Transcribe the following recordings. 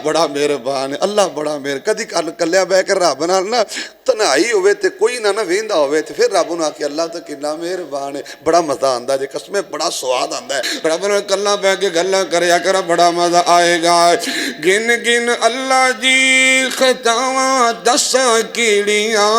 بڑا مہربان ہے، اللہ بڑا کدی کلیا بہ کے رب نال نہ تنہائی ہوئے تے کوئی نہ ویندا ہوئے تے پھر رب نوں آکھے اللہ تو کتنا مہربان ہے، بڑا مزہ آندا جے قسمیں بڑا سواد آندا ہے رب نال کلاں بہ کے گلاں کریا کر بڑا مزہ آئے گا گن گن اللہ دی خطاواں دساں کیڑیاں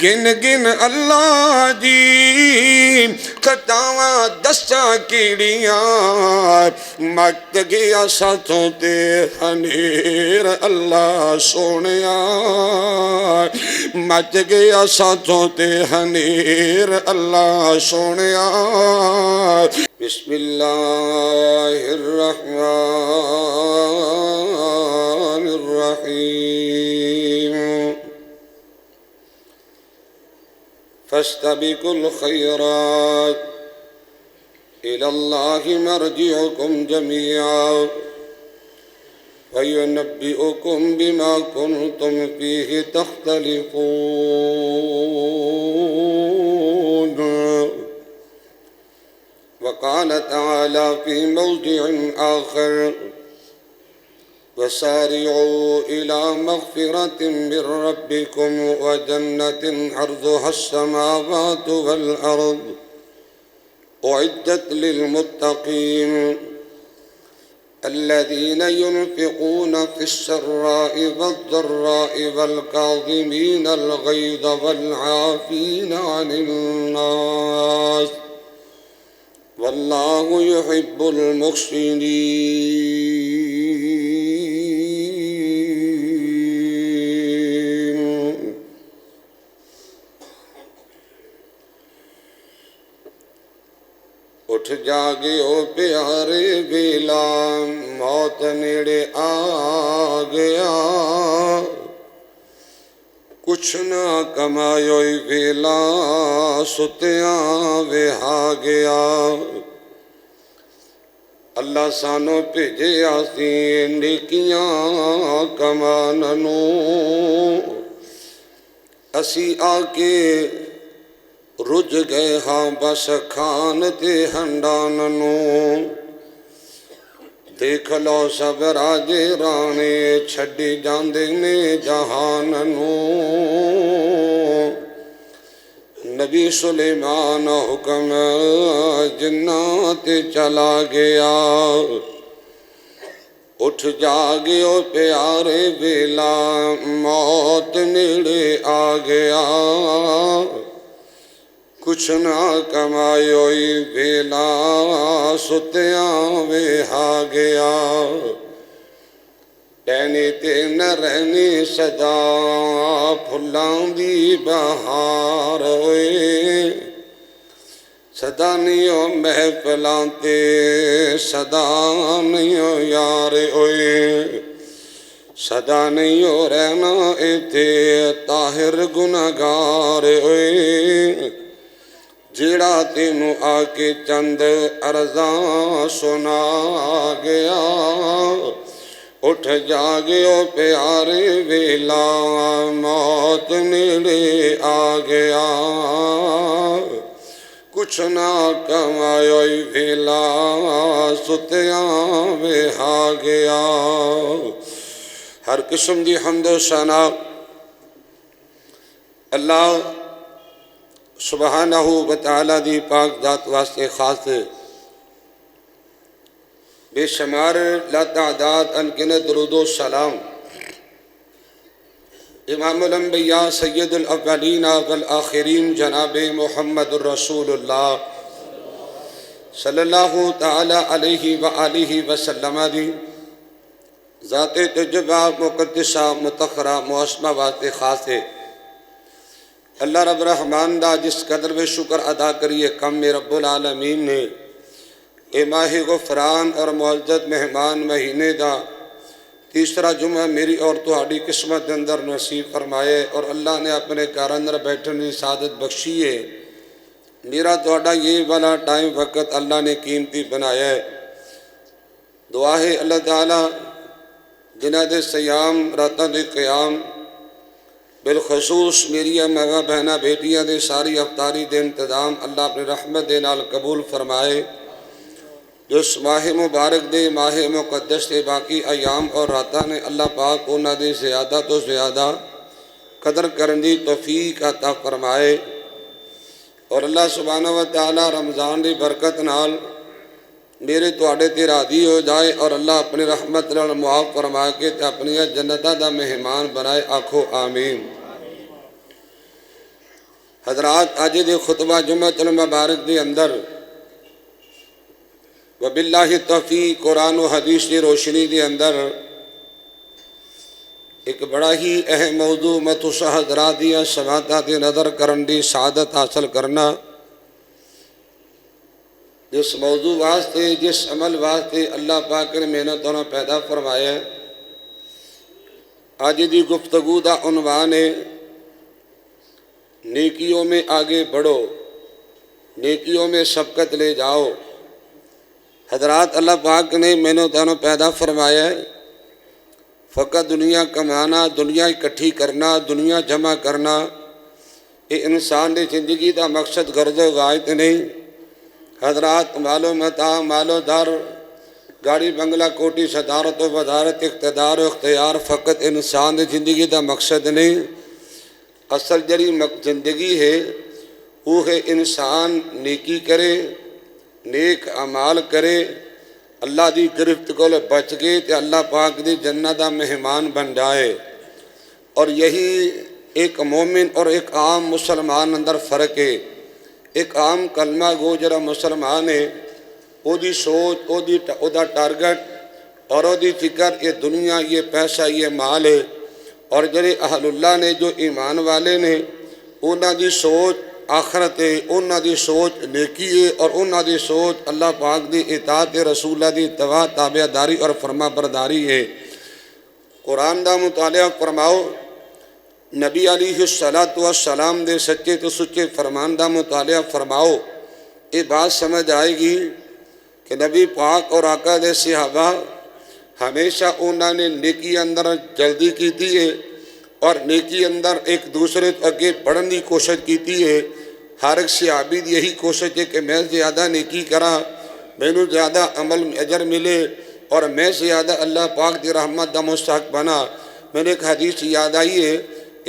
گن گن اللہ دی خطاواں دساں کیڑیاں مٹ گیا ساتھوں تے حنیر اللہ سونیا مچ گیا ساتھوں تے حنیر اللہ سونیا بسم اللہ الرحمن الرحیم فاستبقوا الخيرات إلى الله مرجعكم جميعا فينبئكم بما كنتم فيه تختلفون وقال تعالى في موضع آخر وسارعوا إلى مغفرة من ربكم وجنة عرضها السماوات والأرض أعدت للمتقين الذين ينفقون في السراء والضراء والكاظمين الغيظ والعافين عن الناس والله يحب المحسنين اٹھ جاگیو پیارے ویلا موت نیڑے آ گیا کچھ نہ کمایوئی ویلا ستیاں وہا گیا اللہ سانو بھیجے آسی نیکیاں کماننو اسی آکے رج گئے ہاں بس کھان تے ہنڈاننو دیکھ لو سب راجے رانے چھڑی جاندے نے جہاننو نبی سلیمان حکم جنات چلا گیا اٹھ جاگیو پیارے ویلا موت نیڑے آ گیا کچھ نہ کمایوئی ویلا ستیاں وہا گیا ڈینی تے نہ رہنی صدا پھلاں دی بہار ہوئے صدا نیو محفلاں تے صدا نیو یار ہوئے صدا نیو رہنا ایتے طاہر گناہگار ہوئے جیڑا تینوں آکے چند عرضاں سنا گیا اٹھ جاگیو پیارے ویلا موت نیڑے آ گیا کچھ نہ کمایوئی ویلا ستیاں وہا گیا ہر قسم دی حمد و ثنا اللہ سبحانہ و تعالیٰ دی پاک ذات واسطے خاص بے شمار لا تعداد انگنت درود و سلام امام الانبیاء سید الاولین والآخرین جناب محمد الرسول اللہ صلی اللہ تعالیٰ علیہ وآلہ وسلم دی ذات تجبہ مقدسہ متخرہ معصمہ واسطے خاص ہے اللہ رب رحمان دا جس قدر میں شکر ادا کریے کم میں رب العالمین نے اے ماہ غفران اور معزز مہمان مہینے دا تیسرا جمعہ میری اور تہاڈی قسمت دے اندر نصیب فرمائے اور اللہ نے اپنے گھر اندر بیٹھنے سعادت بخشیے میرا تہاڈا یہ والا ٹائم وقت اللہ نے قیمتی بنایا ہے دعا ہے اللہ تعالیٰ جنہ دے سیام راتاں دے قیام بالخصوص میری ماں بہنہ بیٹیاں دے ساری افطاری دے انتظام اللہ اپنی رحمت دے نال قبول فرمائے جو اس ماہ مبارک دے ماہ مقدس دے باقی ایام اور راتاں نے اللہ پاک انہاں دی زیادہ تو زیادہ قدر کرن دی توفیق عطا فرمائے، اور اللہ سبحانہ و تعالی رمضان دی برکت نال میرے تواڈے تے راضی ہو جائے، اور اللہ اپنی رحمت نال معاف فرما کے تے اپنی جنتاں دا مہمان بنائے، آکھو آمین۔ حضرات، اج دے خطبہ جمعۃ المبارک دے اندر وباللہ توفیق قرآن و حدیث کی روشنی دے اندر ایک بڑا ہی اہم موضوع میں تساں حضرات دیاں سماعتاں تے نظر کرن دی سعادت حاصل کرنا، جس موضوع واسطے جس عمل واسطے اللہ پاک نے محنتوں نے پیدا فرمایا ہے۔ آج دی گفتگو دا عنوان ہے نیکیوں میں آگے بڑھو، نیکیوں میں سبقت لے جاؤ۔ حضرات، اللہ پاک نے محنتوں نے پیدا فرمایا ہے، فقط دنیا کمانا، دنیا اکٹھی کرنا، دنیا جمع کرنا یہ انسان کی زندگی دا مقصد غرض و غایت نہیں۔ حضرات، مال و متاع، مال و در، گاڑی بنگلہ، کوٹی صدارت و وزارت، اقتدار و اختیار فقط انسان کی زندگی دا مقصد نہیں۔ اصل جڑی زندگی ہے وہ ہے انسان نیکی کرے، نیک اعمال کرے، اللہ دی گرفت کو بچ گئے تے اللہ پاک دی جنت دا مہمان بن جائے۔ اور یہی ایک مومن اور ایک عام مسلمان اندر فرق ہے۔ ایک عام کلمہ گو جڑا مسلمان ہے، او دی سوچ، او دا ٹارگٹ اور او دی فکر یہ دنیا، یہ پیسہ، یہ مال ہے۔ اور جڑے اہل اللہ نے، جو ایمان والے نے، انہاں دی سوچ آخرت ہے، انہاں دی سوچ نیکی ہے، اور انہاں دی سوچ اللہ پاک دی اطاعت رسول اللہ دی اتباع، تابعداری اور فرما برداری ہے۔ قرآن دا مطالعہ فرماؤ، نبی علیہ السلام دے سچے تو سچے فرمان دا مطالعہ فرماؤ، یہ بات سمجھ آئے گی کہ نبی پاک اور آقا دے صحابہ ہمیشہ انہوں نے نیکی اندر جلدی کیتی ہے، اور نیکی اندر ایک دوسرے اگے بڑھن دی کوشش کیتی ہے۔ ہر ایک صحابی دی یہی کوشش ہے کہ میں زیادہ نیکی کرا، مینوں زیادہ عمل اجر ملے، اور میں زیادہ اللہ پاک دی رحمت دا مستحق بنا۔ میں نے ایک حدیث یاد آئی ہے،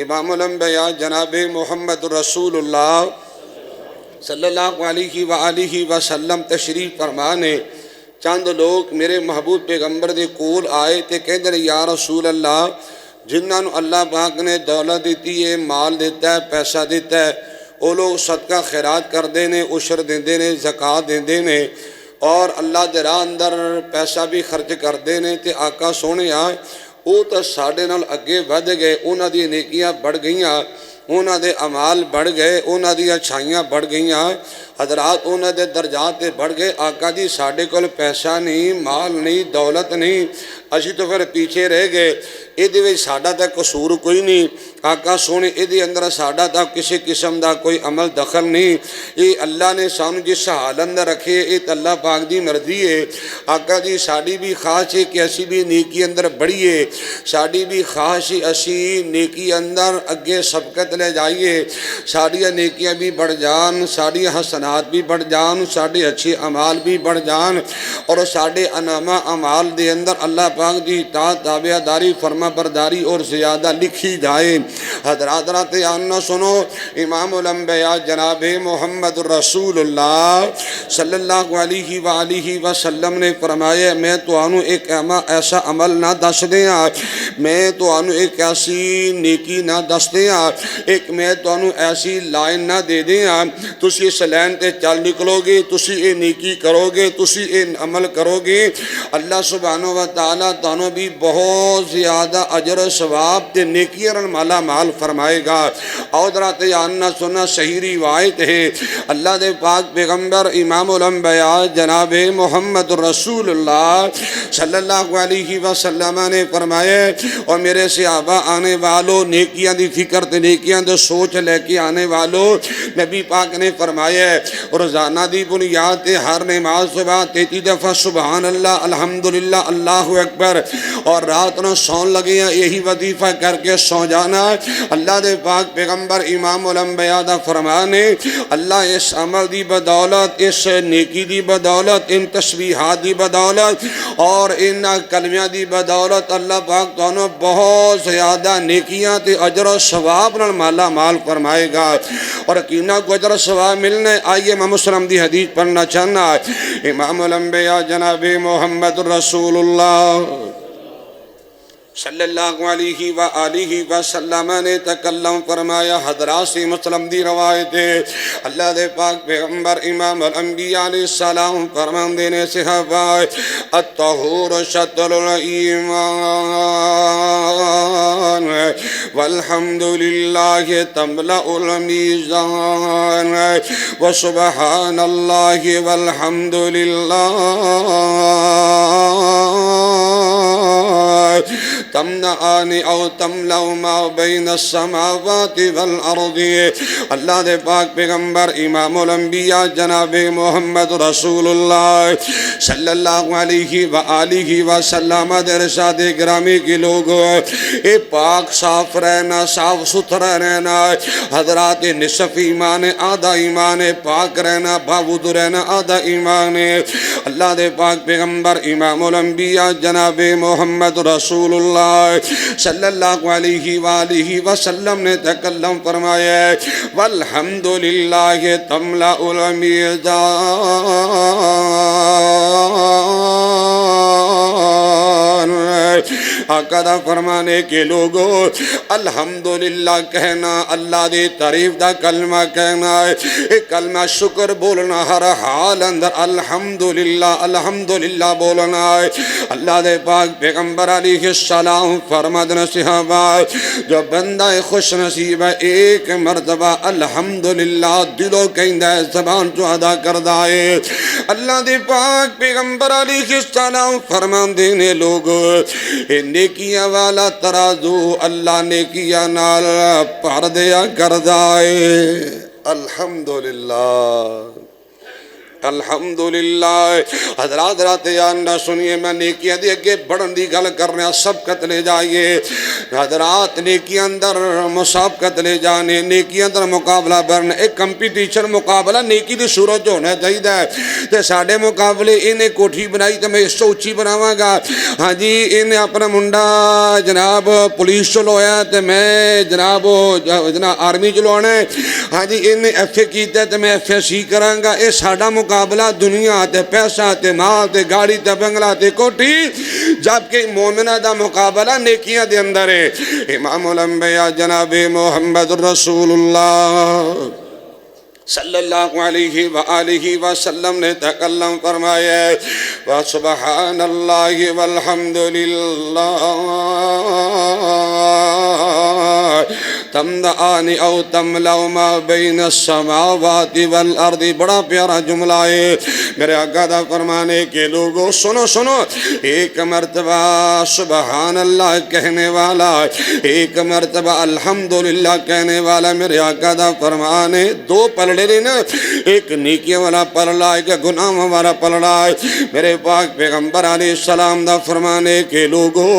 امام الانبیاء جناب محمد رسول اللہ صلی اللہ علیہ وآلہ وسلم تشریف فرمانے، چند لوگ میرے محبوب پیغمبر دے کول آئے تے کہندے یا رسول اللہ، جنہاں نو اللہ پاک نے دولت دیتی ہے، مال دیتا ہے، پیسہ دیتا ہے، وہ لوگ صدقہ خیرات کردے نے، عشر دیندے نے، زکوٰۃ دیندے نے، اور اللہ دے راہ اندر پیسہ بھی خرچ کردے نے، تے آقا سونے آئے وہ تو ساڈے نال اگے ود گئے، انہاں دی نیکیاں بڑھ گئیاں، انہاں دے اعمال بڑھ گئے، انہاں دی اچھائیاں بڑھ گئیاں۔ حضرات، انہاں دے درجات بڑھ گئے۔ آقا جی، ساڈے کول پیسہ نہیں، مال نہیں، دولت نہیں، اسی تو پھر پیچھے رہ گئے، یہ ساڈا تا قصور کوئی نہیں۔ آقا سونے یہ اندر ساڈا تا کسی قسم دا کوئی عمل دخل نہیں، یہ اللہ نے سانو جس حال اندر رکھے یہ تو اللہ پاک دی مرضی ہے۔ آقا جی، ساڈی بھی خواہش ہے کہ اسی بھی نیکی اندر بڑھیے، ساڈی بھی خواہش ہے اسی نیکی اندر اگے سبقت لے جائیے، ساڈیاں نیکیاں بھی بڑھ جان، ساڈی حسنات بھی بڑھ جان، ساڈے اچھے اعمال بھی بڑھ جان، اور ساڈے انعامہ اعمال دے اندر اللہ پاک دی اطاعت، تابعداری، فرما برداری اور زیادہ لکھی جائے۔ حضرات، رات آنا سنو، امام الانبیاء جناب محمد رسول اللہ صلی اللہ علیہ وآلہ وسلم نے فرمایا، میں تو آنو ایک ایسا عمل نہ دس دیا، میں تو آنو ایک ایسی نیکی نہ دس دیا، ایک میں تو آنو ایسی لائن نہ دے دیا، تسی اس لائن تے چل نکلو گے، تسی اے نیکی کرو گے، تسی اے عمل کرو گے، اللہ سبحانہ و تعالیٰ تانوں بھی بہت زیادہ اجر و ثواب تے نیکی اور مالا مال فرمائے گا۔ اور رات آنا سنا صحیح روایت ہے، اللہ دے پاک پیغمبر امام الانبیاء جناب محمد رسول اللہ صلی اللہ علیہ وسلم نے فرمایا، اور میرے صحابہ آنے والوں، نیکیاں دی فکر تے نیکیاں دی سوچ لے کے آنے والوں، نبی پاک نے فرمایا روزانہ دی بنیاد تے ہر نماز صبح 33 دفعہ سبحان اللہ الحمدللہ اللہ اکبر، اور رات نو سون لگے ہیں یہی وظیفہ کر کے سو جانا ہے۔ اللہ دے پاک پیغمبر امام الانبیاء دا فرمان ہے، اللہ اس عمل دی بدولت، اس نیکی دی بدولت، ان تسبیحات دی بدولت اور ان کلمیاں دی بدولت اللہ پاک تانوں بہت زیادہ نیکیاں تے اجر و ثواب نال مالا مال فرمائے گا، اور کینا کو اجر و ثواب ملنے۔ آئیے میں مسلم دی حدیث پڑھنا چاہنا ہے۔ امام الانبیاء جناب محمد رسول اللہ صلی اللہ علیہ وآلہ وسلم نے تکلم فرمایا، حضرات سے مسلم دی روایت ہے، اللہ دے پاک پیغمبر امام الانبیاء علیہ السلام فرمان دینے سے ہے، الطہور شطر الایمان والحمدللہ تملأ المیزان وسبحان اللہ والحمدللہ تمنعان او تملأ ما بین السماوات والارض۔ اللہ دے پاک پیغمبر امام الانبیاء جناب محمد رسول اللہ صلی اللہ علیہ وآلہ وسلم دے ارشاد گرامی کی لوگوں، اے پاک صاف رہنا، صاف ستھرا رہنا، حضرات نصف ایمان آدھا ایمان، پاک رہنا باوضو رہنا آدھا ایمان۔ اللہ دے پاک پیغمبر امام الانبیاء جناب محمد رسول اللہ صلی اللہ علیہ وآلہ وسلم نے تکلم فرمایا، والحمدللہ تملأ المیزان۔ آقا دا فرمانے کے لوگوں، الحمدللہ کہنا، اللہ دی تعریف دا کلمہ کہنا ہے، ایک کلمہ شکر بولنا، ہر حال اندر الحمدللہ الحمدللہ بولنا ہے۔ اللہ دے پاک پیغمبر علیہ السلام فرمادن صحابہ، جو بندہ خوش نصیب ہے ایک مرتبہ الحمدللہ دلوں کہندہ ہے، زبان جو ادا کردہ ہے۔ اللہ دے پاک پیغمبر علیہ السلام فرمان دینے لوگوں، نیکیاں والا ترازو اللہ نیکیاں نال پار دیا کردہ ہے۔ الحمدللہ الحمدللہ۔ حضرات رات یاننا سنیے، میں نیکیاں دی اگے بڑھن دی گل کرنے سبقت لے جائیے۔ حضرات نیکیاں اندر مسابقت لے جانے، نیکیاں اندر مقابلہ برنے، ایک کمپیٹیشن مقابلہ نیکی دی صورت ہونا چاہیے ہے۔ تے ساڑھے مقابلے انہیں کوٹھی بنائی تو میں اس سے اچھی بناواں گا، ہاں جی انہیں اپنا منڈا جناب پولیس چلویا تے میں جناب آرمی چلوانا ہے، ہاں جی انہیں ایف اے کیتا ہے تے میں ایف اے سی کرانگا۔ اے ساڑھا مقابلہ دنیا تے پیسہ تے مال تے گاڑی تے بنگلہ تے کوٹھی، جبکہ مومنہ دا مقابلہ نیکیاں دے اندر ہے۔ امام الانبیاء جناب محمد رسول اللہ صلی اللہ علیہ وآلہ وسلم نے تکلم فرمایا، وَسُبْحَانَ اللَّهِ وَالْحَمْدُلِلَّهِ تمدعان او تملأ ما بین السماوات والارض۔ بڑا پیارا جملہ ہے میرے آقا دا فرمانے کے لوگوں، سنو سنو، ایک مرتبہ سبحان اللہ کہنے والا، ایک مرتبہ الحمدللہ کہنے والا، میرے آقا دا فرمانے دو پلڑے لینا، ایک نیکی والا پلڑا، ایک گناہ والا پلڑا ہے۔ میرے پاک پیغمبر علیہ السلام دا فرمانے کے لوگوں،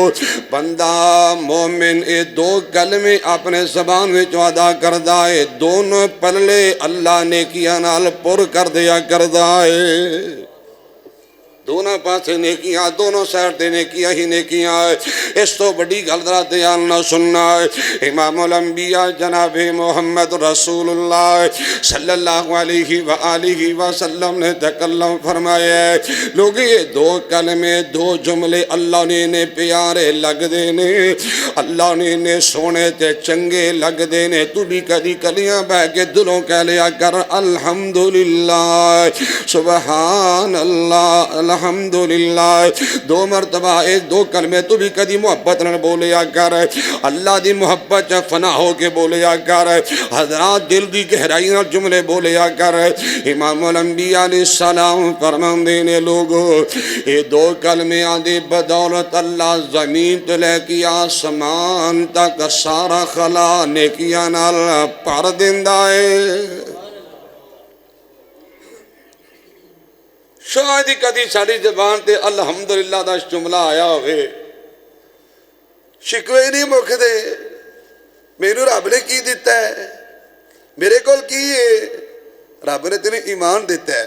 بندہ مومن اے دو کلمے اپنے زبان میں جو ادا کردہ ہے، دونوں پلڑے اللہ نے کیا نال پر کر دیا کردہ ہے۔ دونوں پاسے نیکیاں، دونوں سائر دے نیکیاں ہی نیکیاں ہے۔ اس تو بڑی گلدرہ دیان نہ سننا ہے۔ امام الانبیاء جناب محمد رسول اللہ صلی اللہ علیہ وآلہ وسلم نے تکلم فرمایا ہے، لوگ یہ دو کلمے دو جملے اللہ نے پیارے لگ دینے، اللہ نے سونے تے چنگے لگ دینے۔ تو بھی کدی کلیاں بہ کے دلوں کہہ لیا کر، الحمدللہ سبحان اللہ الحمدللہ۔ دو مرتبہ ایک دو کلمے تو بھی کدی محبت نہ بولیا کر، اللہ دی محبت فنا ہو کے بولیا کر، حضرات دل دی گہرائی نہ جملے بولیا کر۔ امام الانبیاء علیہ السلام فرمان دینے لوگوں، یہ دو کلمے آدھی بدولت اللہ زمین تو لے کی آسمان تک سارا خلا نیکیاں نال پر دیندہ ہے۔ شاید ہی کدی ساری زبان تے الحمدللہ دا جملہ آیا ہوئے، شکوے نہیں مکدے، میرے رب نے کی دیتا ہے، میرے کول کی ہے؟ رب نے تینوں ایمان دیتا ہے،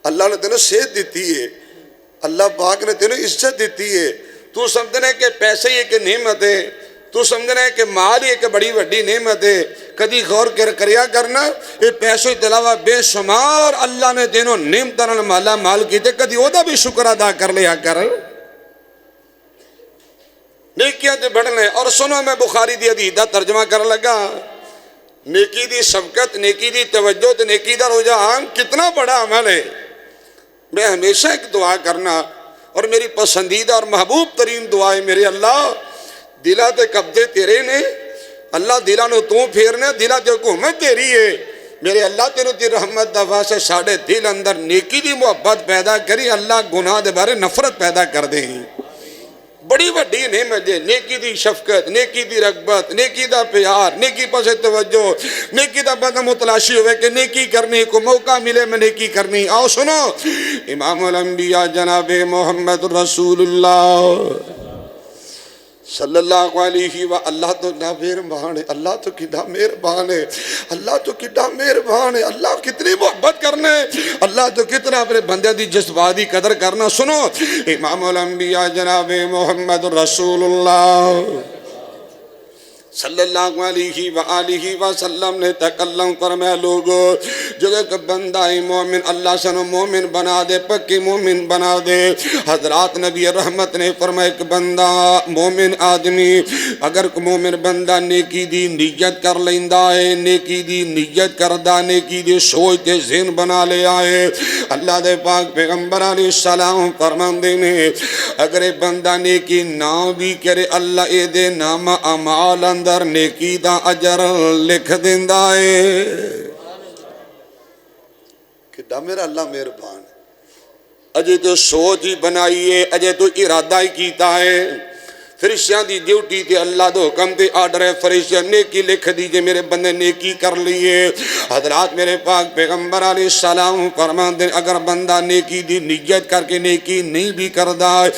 اللہ نے تینوں صحت دیتی ہے، اللہ پاک نے تینوں عزت دیتی ہے۔ تو سمجھنا ہے کہ پیسے ہی ایک نعمت ہے، تو سمجھنا ہے کہ مال ہی ایک بڑی وڈی نعمت ہے۔ کدی غور کریا کرنا، یہ پیسوں کے علاوہ بے شمار اللہ نے تینوں نعمتاں مالا مال کیتے، کدی وہ بھی شکر ادا کر لیا کر۔ نیکیاں تے بڑھنے۔ اور سنو میں بخاری دی حدیث دا ترجمہ کر لگا، نیکی دی سبقت، نیکی دی توجہ تے نیکی دا رجحان کتنا بڑا عمل ہے۔ میں ہمیشہ ایک دعا کرنا، اور میری پسندیدہ اور محبوب ترین دعا ہے، میرے اللہ دلہ تے قبضے تیرے نے، اللہ دلہ نو تو پھیرنے، دلہ تے حکومت تیری ہے، میرے اللہ تینوں تی رحمت دفعہ سے ساڑھے دل اندر نیکی دی محبت پیدا کری، اللہ گناہ دے بارے نفرت پیدا کر دیں۔ بڑی وڈی نعمت ہے، نیکی دی شفقت، نیکی دی رغبت، نیکی دا پیار، نیکی پس توجہ، نیکی دا بندہ متلاشی ہوئے کہ نیکی کرنی کو موقع ملے میں نیکی کرنی۔ آؤ سنو، امام الانبیاء جناب محمد رسول اللہ صلی اللہ علیہ وآلہ، اللہ تو مہربان ہے، اللہ تو کتنا مہربان ہے، اللہ تو کتنا مہربان ہے، اللہ کتنی محبت کرنے، اللہ تو کتنا اپنے بندے دی جذباتی قدر کرنا۔ سنو، امام الانبیاء جناب محمد رسول اللہ صلی اللہ علیہ وآلہ وسلم نے تکلم فرمایا، لوگو جو ایک بندہ مومن اللہ سے مومن بنا دے، پکی مومن بنا دے۔ حضرات نبی رحمت نے فرمایا ایک بندہ مومن آدمی اگر مومن بندہ نیکی دی نیت کر لیندہ ہے، نیکی دی نیت کردہ، نیکی دی سوچ تے ذہن بنا لے آئے، اللہ دے پاک پیغمبر علیہ السلام فرماندے نے اگر ایک بندہ نیکی نہ بھی کرے، اللہ اے دے نام اعمال اندر نیکی دا اجر لکھ دیندہ ہے۔ کہ میرا اللہ مہربان ہے، اجے تو سوچ ہی بنائیے، اجے تو ارادہ ہی کیتا ہے، فرشتیاں دی ڈیوٹی تے اللہ دو حکم تے آرڈر ہے، فرشتیاں نیکی لکھ دیجئے، میرے بندے نیکی کر لیے۔ حضرات میرے پاک پیغمبر علیہ السلام فرماندے اگر بندہ نیکی دی نیت کر کے نیکی نہیں بھی کردہ ہے،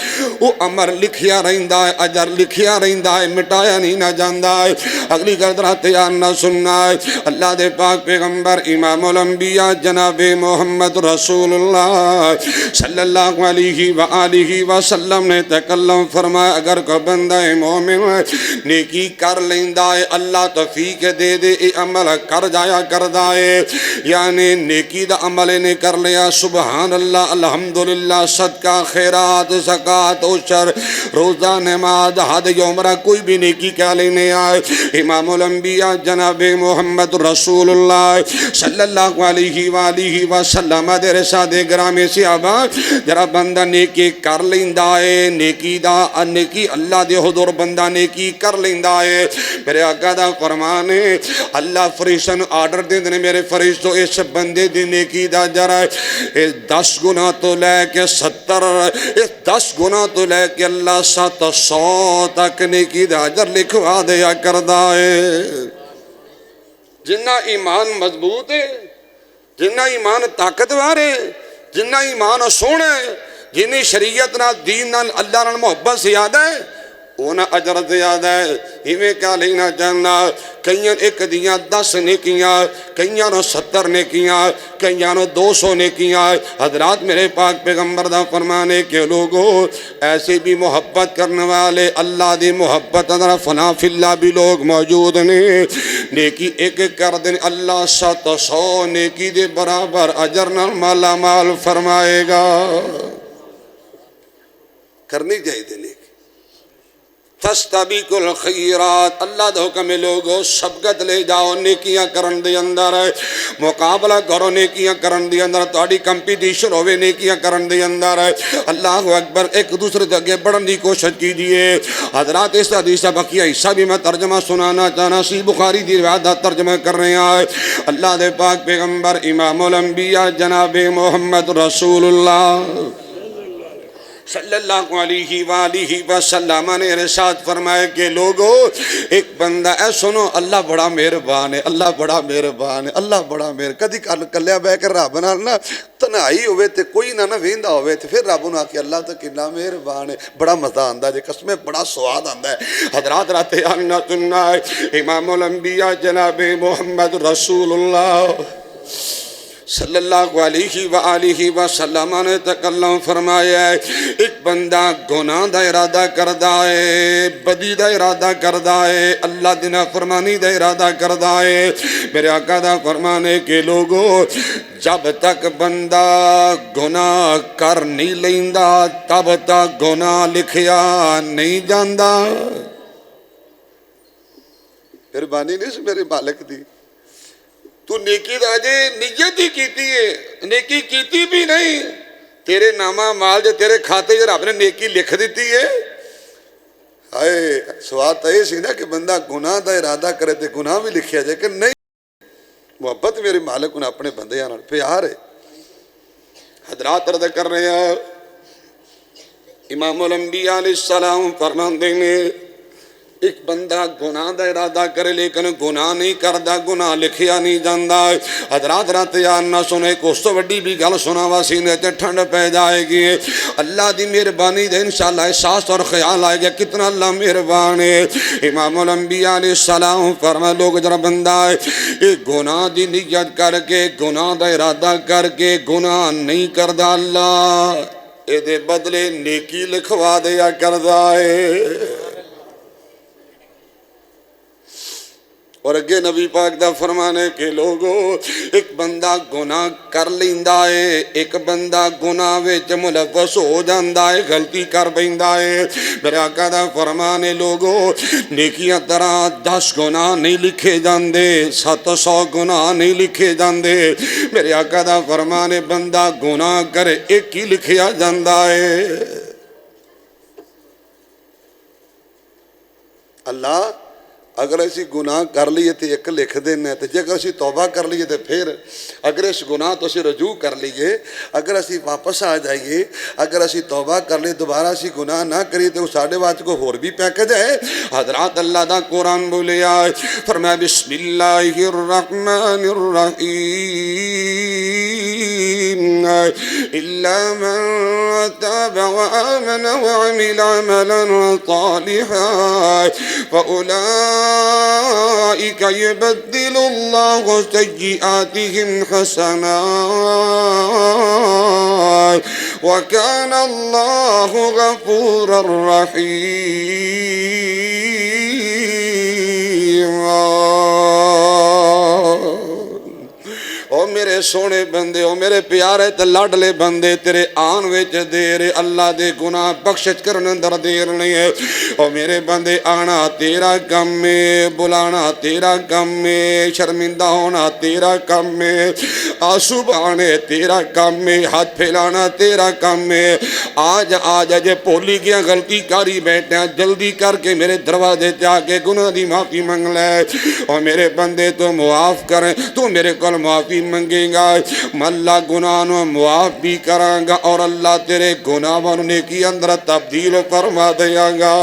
وہ عمر لکھیا رہندہ ہے، اجر لکھیا رہندہ ہے، مٹایا نہیں نہ جاندہ ہے۔ اگلی قدرہ تیار نہ سننا ہے، اللہ دے پاک پیغمبر امام الانبیاء جناب محمد رسول اللہ صلی اللہ علیہ وآلہ وسلم نے تکلم فرمایا اگر کو بندہ مومن نیکی کر لیندہ ہے، اللہ توفیق دے دے، اے عمل کر جایا کردہ ہے، یعنی نیکی دا عمل نے کر لیا، سبحان اللہ، الحمدللہ، صدقہ، خیرات، زکاة، عشر، روزہ، نماز، حج، عمرہ، کوئی بھی نیکی کیا لینے آئے، امام الانبیاء جناب محمد رسول اللہ صلی اللہ علیہ وآلہ وسلم دے رساد گرامی صحابہ جرا بندہ نیکی کر لیندہ ہے، نیکی دا نیکی اللہ دے حضور بندہ نیکی کر لیندہ ہے، میرے آقا دا فرمان ہے اللہ فرشتوں آرڈر دیندے میرے فرشتوں اس بندے دی نیکی دا جرا اس 10 گناہ تو لے کے 70 اس 10 گناہ تو لے کے اللہ 700 تک نیکی دا اجر لکھوا دیا کردہ ہے۔ جنہ ایمان مضبوط ہے، جنہ ایمان طاقتور ہے، جنہ ایمان سونا ہے، جنہی شریعت نہ دین نہ اللہ نہ محبت زیادہ ہے، اونا اجر زیادہ ہے۔ ہمیں کیا لینا جاننا، کئیاں ایک دیاں 10 نیکیاں، کئیاں 70 نیکیاں، کئیاں 200 نیکیاں۔ حضرات میرے پاک پیغمبر دا فرمانے کے لوگوں ایسے بھی محبت کرنے والے اللہ دی محبت اندر فنا فی اللہ بھی لوگ موجود نہیں، نیکی ایک کر دیں اللہ 700 نیکی دے برابر اجر نہ مالا مال فرمائے گا۔ کرنی چاہیے دے نیکی، فَاسْتَبِقُوا الْخَيْرَاتِ، اللہ دے حکم لوگو سبقت لے جاؤ نیکیاں کرن دے اندر، مقابلہ کرو نیکیاں کرن دے اندر، تہاڈی کمپٹیشن ہوئے نیکیاں کرن دے اندر، اللہ اکبر، ایک دوسرے سے آگے بڑھنے کی کوشش کیجئے۔ حضرات اس حدیث بقیہ حصہ بھی میں ترجمہ سنانا چاہنا، صحیح بخاری دی روایت ترجمہ کر رہے ہیں۔ اللہ دے پاک پیغمبر امام الانبیاء جناب محمد رسول اللہ صلی اللہ علیہ وآلہ وسلم نے ارشاد فرمایا کہ لوگو ایک بندہ ہے سنو اللہ بڑا مہربان ہے اللہ بڑا مہربان ہے اللہ بڑا کدی کلیا بہ کے رب نال نا تنہائی ہوئے تے کوئی نہ ویندا ہوئے تے پھر رب نوں آکھے اللہ تو کتنا مہربان ہے بڑا مزہ آندا جے قسمیں بڑا سواد آندا ہے حضرات رات آنا سننا امام الانبیاء جناب محمد رسول اللہ صلی اللہ علیہ وآلہ وسلم نے تکلم فرمایا ہے ایک بندہ گناہ دا ارادہ کردہ ہے بدی دا ارادہ کردہ ہے اللہ دی نافرمانی دا ارادہ کردہ ہے میرے آقا دا فرمانے کے لوگوں جب تک بندہ گناہ کر نہیں لیندہ تب تک گناہ لکھیا نہیں جاندہ پھر بانی نہیں سے میرے مالک دی تو نیکی دا جے نیت ہی کیتی ہے نیکی کیتی بھی نہیں تیرے نامہ مال جے تیرے کھاتے جے رب نے نیکی لکھ دیتی ہے ہائے سوال تو یہ سی نا کہ بندہ گناہ دا ارادہ کرے تے گناہ بھی لکھیا جائے کہ نہیں محبت میرے مالک انہیں اپنے بندے آنا پیار ہے حضرات عرض کر رہے ہیں امام الانبیاء علیہ السلام فرماندے نے ایک بندہ گناہ دا ارادہ کرے لیکن گناہ نہیں کردہ گناہ لکھیا نہیں جاندہ حضرات رات یار نہ سنے کوس تو وڈی بھی گل سنا وا سینے تے ٹھنڈ پہ جائے گی اللہ دی مہربانی دے انشاءاللہ احساس اور خیال آئے گا کتنا اللہ مہربان ہے امام الانبیاء علیہ السلام فرمائے لوگ جرا بندہ ہے ایک گناہ دی نیت کر کے گناہ دا ارادہ کر کے گناہ نہیں کردہ اللہ اے دے بدلے نیکی لکھوا دیا کردہ ہے اور اگے نبی پاک دا فرمانے کے لوگوں ایک بندہ گناہ کر لیندہ ہے ایک بندہ گناہ وچ ملوث ہو جاندہ ہے غلطی کر بیندہ ہے میرے آقا دا فرمانے لوگوں نیکیاں طرح 10 گناہ نہیں لکھے جاندے 700 گناہ نہیں لکھے جاندے میرے آقا دا فرمانے بندہ گناہ کرے ایک ہی لکھیا جاندہ ہے اللہ اگر اسی گناہ کر لیے تو ایک لکھ دینا ہے جے اگر اسی توبہ کر لیے تو پھر اگر اس گناہ تو اسی رجوع کر لیے اگر اسی واپس آ جائیے اگر اسی توبہ کر لیے دوبارہ اسی گناہ نہ کریے تو ساڑھے واج کو اور بھی پیکج ہے حضرات اللہ دا قرآن بولے آئے فرمایا بسم اللہ الرحمن الرحیم الا من تاب وآمن وعمل عملا صالحا فأولئك يبدل الله سيئاتهم حسنات وكان الله غفورا رحيما او میرے سونے بندے او میرے پیارے تے لاڈلے بندے تیرے آن وچ دیر اللہ دے گناہ بخشش کرنے اندر دیر نہیں ہے او میرے بندے آنا تیرا کم میں بلانا تیرا کم میں شرمندہ ہونا تیرا کم میں آنسو بہانے تیرا کم میں ہاتھ پھیلانا تیرا کم میں آج جے پولی گیا غلطی کاری بیٹھے ہیں جلدی کر کے میرے دروازے جا کے گناہ دی معافی منگ لے او میرے بندے تو معاف کریں تو میرے کل معافی منگے گا میں اللہ گناہ نو معاف بھی کروں گا اور اللہ تیرے گناہ نیکی اندر تبدیل فرما دیا گا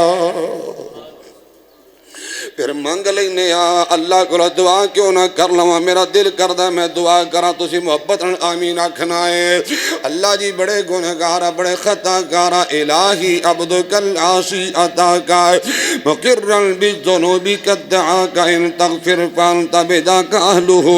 پھر منگ لینے اللہ کو دعا کیوں نہ کر لواں میرا دل کردہ میں دعا کراں تسی محبت آمین آکھنا ہے اللہ جی بڑے گنہگارا بڑے خطا کارا الہی عبدک العاصی عطا کا مقرن بالذنوب قد دعاک ان تغفر فانت بذاک اہلہ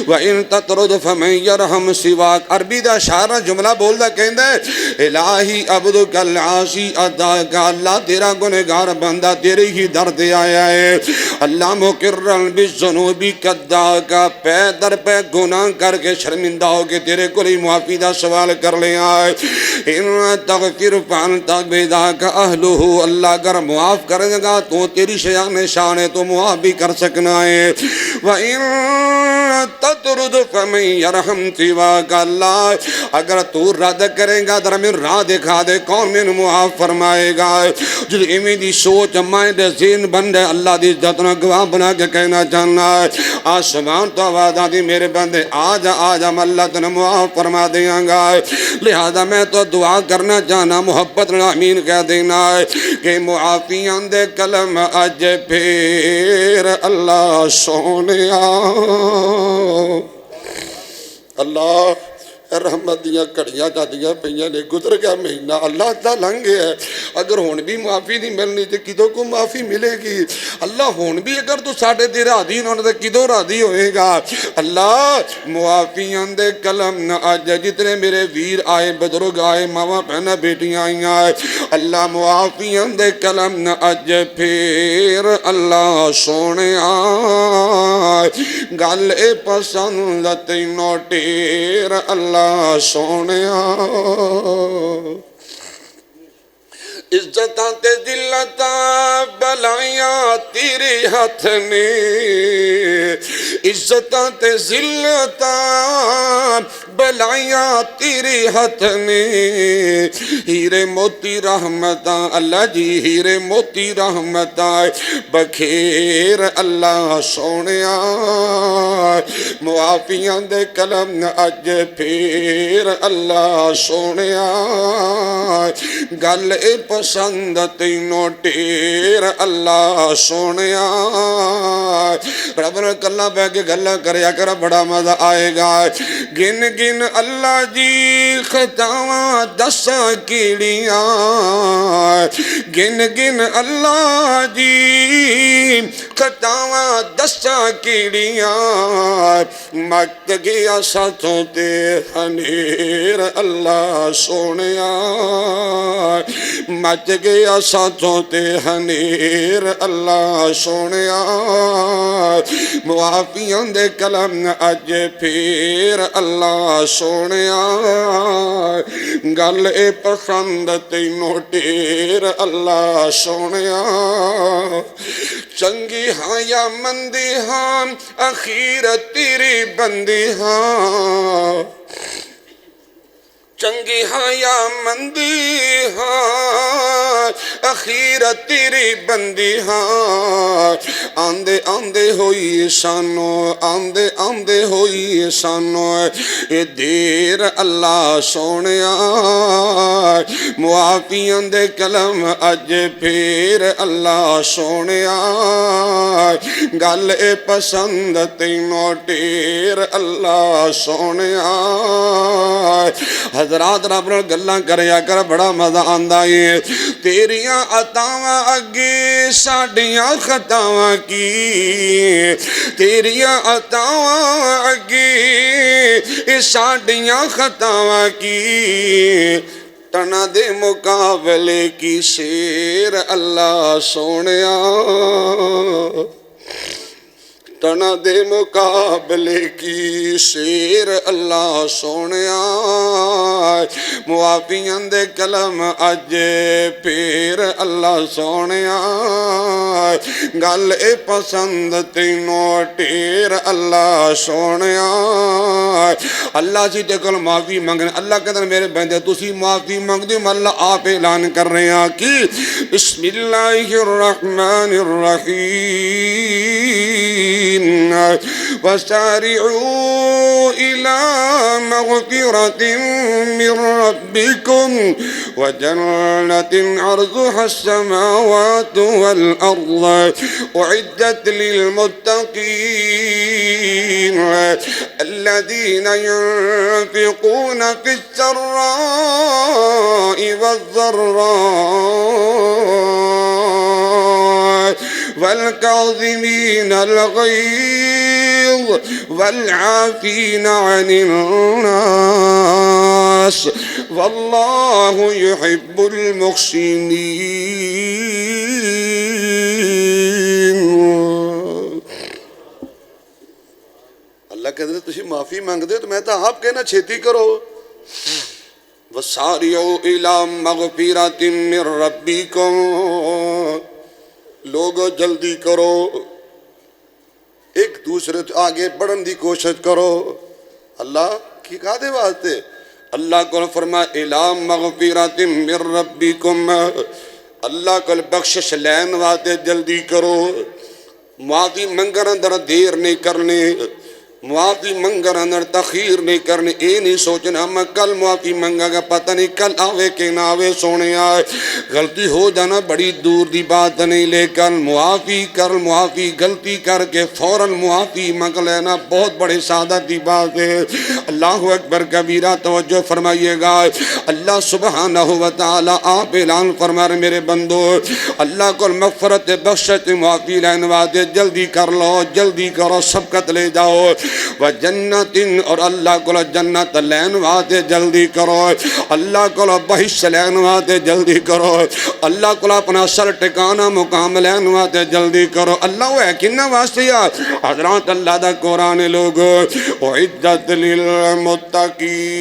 وان تطرد فمن یرحم سواک عربی دا شاعرہ جملہ بول دا کہندہ ہے الہی عبدک العاصی عطا کا اللہ تیرا گنہگار بندہ تیرے ہی درد آیا ہے اللہ مقرن بالذنوب قد دعاک پہ در پہ گناہ کر کے شرمندہ ہو کے تیرے کو ہی معافی دا سوال کر لیں آئے ان تغفر فانت بذاک اہلہ اللہ اگر معاف کرے گا تو تیری شیان شان ہے تو معاف بھی کر سکنا ہے وَإِن تَطْرُدْ فَمَنْ يَرْحَمْ سِوَاكَ اللہ اگر تو رد کرے گا در میں راہ دکھا دے کون میں معاف فرمائے گا جد امی دی سوچ مائیں دے ذہن بن دے اللہ دی دی عزت نہ گواہ بنا کے کہنا چاہنا ہے آسمان تو آواز آتی میرے بندے آجا آجا میں اللہ تنہیں معاف فرما دیاں گا لہذا میں تو دعا کرنا چاہنا محبت آمین کہہ دینا ہے کہ معافیاں دے کلم اج پھر اللہ سونیا اللہ رحمت دیاں کڑیاں جادیاں پہیاں نے گزر گیا مہینہ اللہ تا لنگ گیا اگر ہون بھی معافی نہیں ملنی تو کدوں کو معافی ملے گی اللہ ہون بھی اگر تو ساڑھے دے راضی نہ ہونے کدوں راضی ہوئے گا اللہ معافیاں دے کلم نہ آج جتنے میرے ویر آئے بزرگ آئے ماما بہنہ بیٹیاں آئیں اللہ معافیاں دے کلم نہ آج پھر اللہ سونے آئے گل پسند تینوں ٹیر اللہ سونیا عزتاں تے ذلتاں بلائیاں تیرے ہاتھ نے عزتاں تے ذلتاں بلائیاں تیرے ہاتھ نے ہیرے موتی رحمتاں اللہ جی ہیرے موتی رحمتاں بخیر اللہ سونیا معافیاں دے کلم اج پھر اللہ سونیا گل پسند تینوں ٹیر اللہ سونیا رب نے کلا بہ کے گلا کریا کر بڑا مزہ آئے گا گن گن اللہ جی خطاواں دساں کیڑیاں گن گن اللہ جی خطاواں دساں کیڑیاں مک گیا ساتھوں تے ہنیر اللہ سونیا مچ گیا ساتھوں تے ہنیر اللہ سونیا معافیاں دے کلم اج پھر اللہ سونیا گل پسند تینوں ٹیر اللہ سونیا چنگی ہاں یا مندی ہاں اخیر تیری بندی ہاں چنگی ہاں یا مندی ہاں اخیر تیری بندی ہاں آندے آندے ہوئی سانو آندے آندے ہوئی سانو اے دیر اللہ سونیا معافیاں دے کلم اج پھر اللہ سونیا گل پسند تینوں ٹیر اللہ سونیا حضرات رب نال گلاں کریا کر بڑا مزہ آندا ہے تیریاں عطاواں اگے ساڈیاں خطاواں کی تیریاں عطاواں اگے ساڈیاں خطاواں کی تنا دے مقابلے کی شیر اللہ سونیا تنا دے مقابلے کی شیر اللہ سونیا معافیاں دے کلم اج پھر اللہ سونیا گل پسند تینوں ٹیر اللہ سونیا اللہ جی دے کل معافی منگنے اللہ کہتے ہیں میرے بندے تسی معافی منگ دی میں اللہ آپ اعلان کر رہے ہیں کہ بسم اللہ الرحمن الرحیم وسارعوا إلى مغفرة من ربكم وجنة عرضها السماوات والأرض أعدت للمتقين الذين ينفقون في السراء والضراء والكاظمين الغيظ والعافين عن الناس والله يحب المحسنين اللہ کہتے ہیں تسی معافی مانگ دے تو میں تو آپ کہنا چھیتی کرو وَسَارِعُوا إِلَىٰ مَغْفِرَةٍ مِّن رَبِّكُمْ لوگو جلدی کرو ایک دوسرے آگے بڑھن دی کوشش کرو اللہ کی کہا دے واسطے اللہ کو فرمائے اِلَىٰ مَغْفِرَةٍ مِّن رَبِّكُمْ اللہ کو بخشش لین واسطے جلدی کرو معافی منگن اندر دیر نہیں کرنی، معافی منگن اندر تخیر نہیں کرنی. اے نہیں سوچنا میں کل معافی منگا گا پتہ نہیں کل آوے کہ نہ آوے. سونے آئے غلطی ہو جانا بڑی دور دی بات نہیں، لیکن معافی کر، معافی غلطی کر کے فوراً معافی منگ لینا بہت بڑی سعادت دی بات ہے. اللہ اکبر کبیرہ. توجہ فرمائیے گا. اللہ سبحانہ وتعالی آپ اعلان فرما رہے میرے بندو اللہ کو مغفرت بخشت معافی لینے واسطے جلدی کر لو، جلدی کرو، سبقت لے جاؤ. وجنت، اور اللہ کو جنت لین واسطے جلدی کرو، اللہ کو بہشت لین واسطے جلدی کرو، اللہ کو اپنا سر ٹکانا مقام لین واسطے جلدی کرو. اللہ وہ ہے کنہ واسطے حضرات اللہ دا قرآن لوگ اعدت للمتقین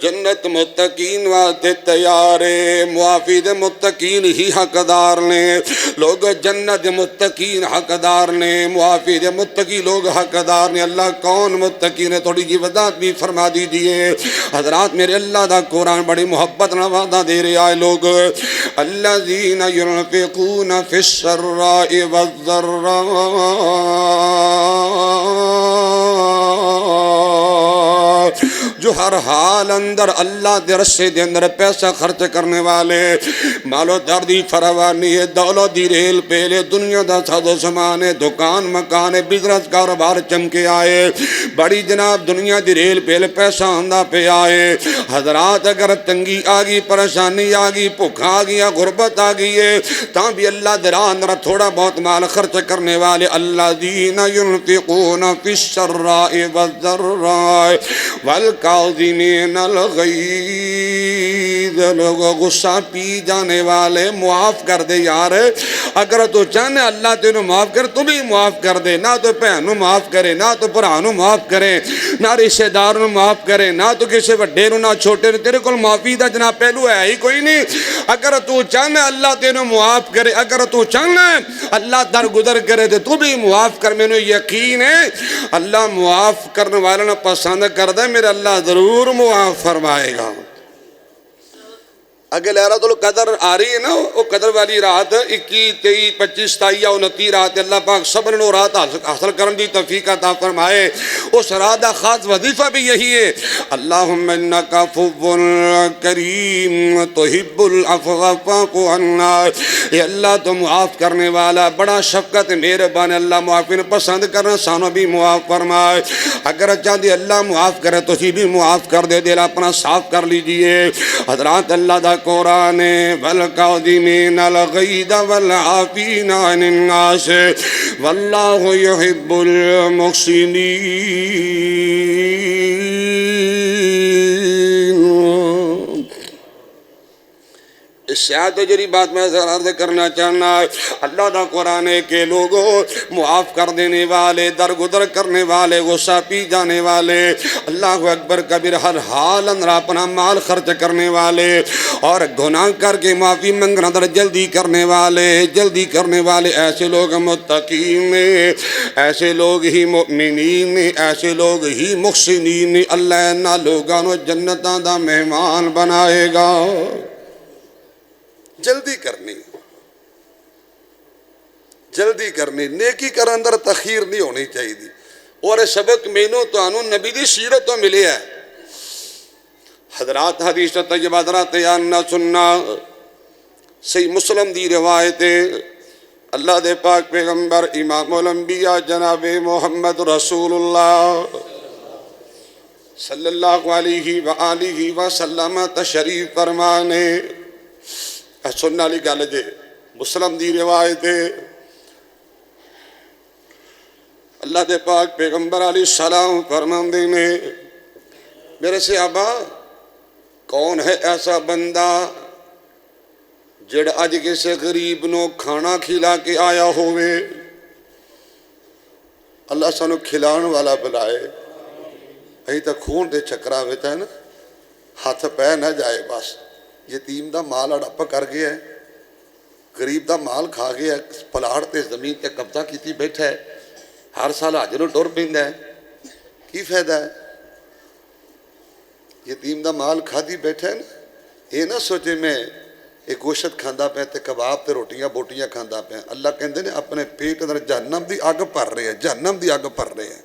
جنت متقین واسطے تیار ہے. معافی دے متقین ہی حقدار نے لوگ، جنت متقین حقدار نے، معافی دے متقی لوگ حقدار نے. اللہ کون متقین ہے تھوڑی جی وضاحت بھی فرما دیجئے حضرات. میرے اللہ دا قرآن بڑی محبت نہ وعدہ دے رہے آئے لوگ الذین ينفقون فی السراء والضراء جو ہر حال اندر اللہ دے رسے دے اندر پیسہ خرچ کرنے والے، مالو دردی فراوانی ہے، دولت دی ریل پیلے، دنیا دا ساز و سامان ہے، دکان مکان ہے، بزنس کاروبار چمکے آئے، بڑی جناب دنیا دی ریل پیلے پیسہ آندہ پہ آئے. حضرات اگر تنگی آگئی، پریشانی آگئی، بھوک آگئی، غربت آگئی ہے تاں بھی اللہ دے راہ اندر تھوڑا بہت مال خرچ کرنے والے الذین ينفقون فی السراء والضراء والکاظمین الغیظ. لوگوں غصہ پی جانے والے معاف کر دے یار. اگر تو چاہنے اللہ تینوں معاف کر تو بھی معاف کر دے. نہ تو بہنوں معاف کرے، نہ تو برانوں معاف کرے، نہ رشتہ داروں معاف کرے، نہ تو کسی وڈے نہ چھوٹے نو. تیرے کو معافی دا جناب پہلو ہے ہی کوئی نہیں. اگر تو چاہنے اللہ تینوں معاف کرے، اگر تو چاہنے اللہ درگزر کرے تو بھی معاف کر. میں نے یقین ہے اللہ معاف کرنے والا نہ پسند کر دے، میرے اللہ ضرور معاف فرمائے گا. اگر لہرات القدر آ رہی ہے نا، وہ قدر والی رات 21 23 25 27 یا 29 رات اللہ پاک صبر نو رات حاصل کرن دی توفیق عطا فرمائے. اس رات کا خاص وظیفہ بھی یہی ہے اللہم انک عفو کریم تحب العفو فاعف عنا. اے اللہ تو معاف کرنے والا بڑا شفقت مہربان. اللہ معافی نے پسند کرنا، سانو بھی معاف فرمائے. اگر چاہتے اللہ معاف کرے تو ہی بھی معاف کر دے. دل اپنا صاف کر لیجئے حضرات. اللہ دا قرآن والکاظمین الغیظ والعافین عن الناس واللہ یحب المحسنین. اس سے آیت جری بات میں عرض کرنا چاہنا ہے اللہ دا قرآن ہے کہ لوگوں معاف کر دینے والے، درگزر کرنے والے، غصہ پی جانے والے، اللہ اکبر کبیر، ہر حال اندر اپنا مال خرچ کرنے والے اور گناہ کر کے معافی منگنا اندر جلدی کرنے والے ایسے لوگ متقین نے، ایسے لوگ ہی مؤمنین نے، ایسے لوگ ہی محسنین نے. اللہ نہ لوگانو جنتاں دا مہمان بنائے گا. جلدی کرنی نیکی کر اندر تخیر نہیں ہونی چاہیے. اور سبق مینوں تو انہوں نبی دی سیرت تو ملے ہے حضرات. حدیث طیبہ حضرات یاننا سننا صحیح مسلم دی روایت اللہ دے پاک پیغمبر امام الانبیاء جناب محمد رسول اللہ صلی اللہ علیہ وآلہ وسلم تشریف فرمانے. سننا لی گل جے مسلم دی روایت اللہ دے پاک پیغمبر علیہ السلام فرماندے نے میرے صحابہ کون ہے ایسا بندہ جڑ اج کسے غریب نو کھانا کھلا کے آیا ہوئے. اللہ سانو کھلان والا بلائے. ابھی تک خون دے چکرا ہوتا ہے نا، ہاتھ پہ نہ جائے. بس یتیم دا مال اڑپ کر گیا ہے، غریب دا مال کھا گیا ہے، پلاڑ تے زمین تے قبضہ کیتی بیٹھا ہے، ہر سال حج نو ٹر پیندا ہے. کی فائدہ ہے؟ یتیم دا مال کھا دی بیٹھا ہے نا، یہ نہ سوچے میں ایک گوشت کھاندا پیا تے کباب تے روٹیاں بوٹیاں کھاندا پیا. اللہ کہندے نے اپنے پیٹ اندر جہنم دی اگ بھر رہے ہیں, جہنم دی اگ بھر رہے ہیں.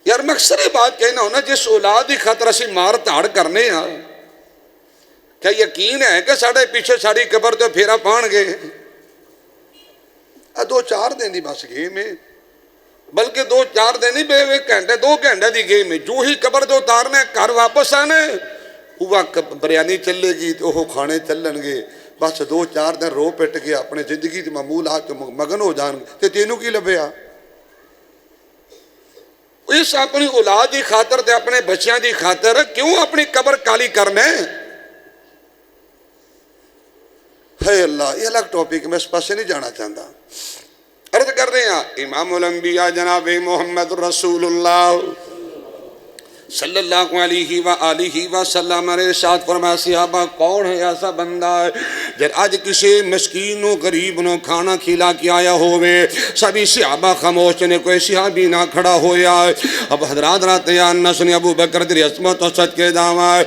یار میں اکثر یہ بات کہنا ہونا جس اولاد کی خاطر اسی مار دھاڑ کرنے ہاں, کیا یقین ہے کہ ساڑھے پیچھے ساری قبر تو پھیرا پان گے؟ 2-4 دن دی بس گیم ہے, بلکہ 2-4 دن نہیں بے 1 گھنٹے 2 گھنٹے دی گیم ہے. جو ہی قبر جو اتارنے گھر واپس آنے وہ بریانی چلے گی تو وہ کھانے چلن گے. بس 2-4 دن رو پٹ گیا اپنے زندگی دی معمولات مگن ہو جان گے. تے تینوں کی لبیا؟ اس اپنی اولاد کی خاطر تے اپنے بچیاں دی خاطر کیوں اپنی قبر کالی کرنے؟ ہے اللہ, یہ الگ ٹاپک, میں اس پاسے نہیں جانا چاہتا. عرض کر رہے ہیں امام الانبیاء جناب محمد رسول اللہ صلی اللہ علیہ وآلہ وسلم نے ارشاد فرمایا صحابہ کون ہے ایسا بندہ ہے جب آج کسی مسکین و غریب نو کھانا کھلا کے آیا ہوئے. سبھی صحابہ خاموش نے, کوئی صحابی نہ کھڑا ہویا. اب حضرات رات یان نہ سنی ابو بکر تیری عظمت و صدقے جاواں,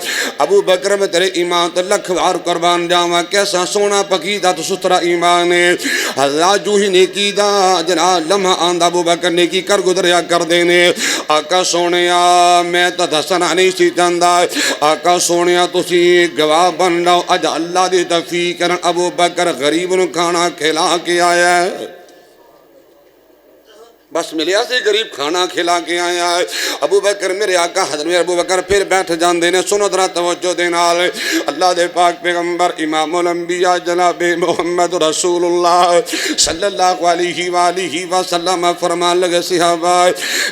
ابو بکر میں تیرے ایمان تو لکھ وار قربان جاواں. کیسا سونا پکیدہ تو ستھرا ایمان ہے. حضرات جو ہی نیکی دا جناب لمحہ آندہ ابو بکر نیکی کر گزریا کر دینے. آقا سونیا میں تو دسنا نہیں سی چاہتا, آقا سونیا تسی گواہ بن رہو اج اللہ دی توفیق کرن ابو بکر غریب نو کھانا کھلا کے آیا ہے. بس ملیا سے غریب کھانا کھلا کے آیا ہے. ابو بکر میرے آقا حضرت ابو بکر پھر بیٹھ جان دینے. سنو ذرا توجہ دینال, اللہ دے پاک پیغمبر امام الانبیاء جناب محمد رسول اللہ صلی اللہ علیہ وآلہ وسلم فرمان لگے صحابہ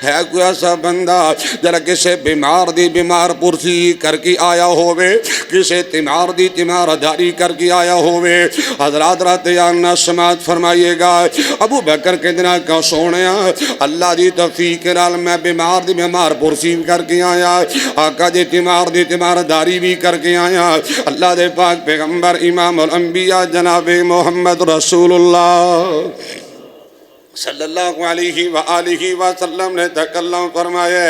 ہے کوئی ایسا بندہ جرا کسے بیمار دی بیمار پرسی کر کے آیا ہوئے, کسے تیمار دی تیمار جاری کر کے آیا ہوئے. حضرات رات یاننا سماعت فرمائیے گا. ابو بکر کے دن کا سونیا اللہ دی توفیق نال میں بیمار دی بیمار پرسی کر کے آیا, آقا دی تیمار داری بھی کر کے آیا. اللہ دے پاک پیغمبر امام الانبیاء جناب محمد رسول اللہ صلی اللہ علیہ وآلہ وسلم نے تکلم فرمایا